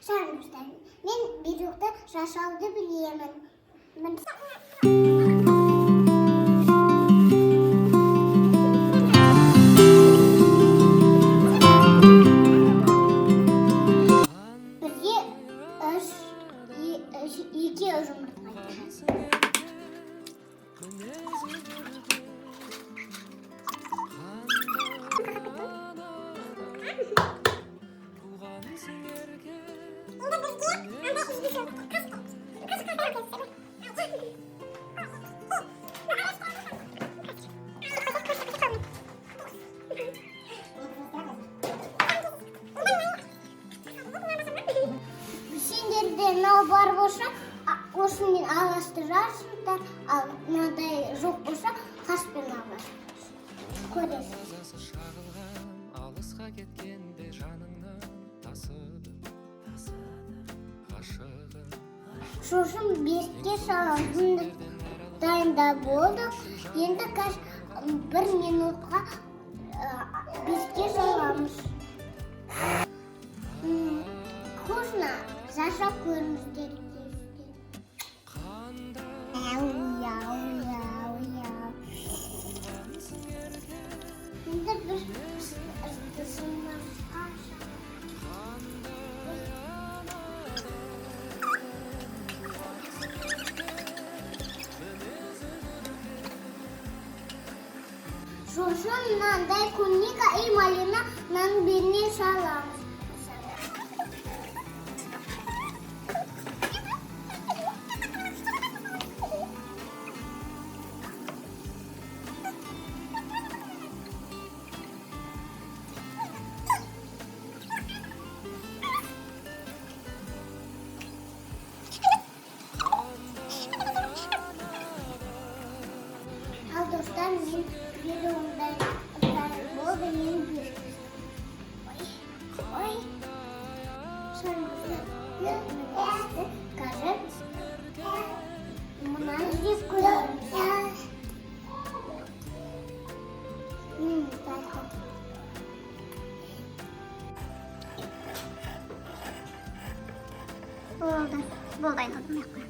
Sarmışlar. Ben birlikte şaşaldı biliyemem. Birge iki yumurtlaydı. Şimdi ne var boşa, o şimdi ağlaştırarsın da ne yok boşa, kaçpен ağlaştırarsın. Көресің. Алысқа кеткенде жаныңның тасыды ғашығы. Шошым беске салғанда дайында болдық. Енді бір минутқа беске саламыз. Вкусно. Зашап көріңіздер. Енді бір ыстысынан Шошым мынандай клубника и малина біріне саламыз. Al dostlar, men videomda болды, мен bir. Ой. Sonra кажет. Мына жеп көріңіз. Болды, айналдым.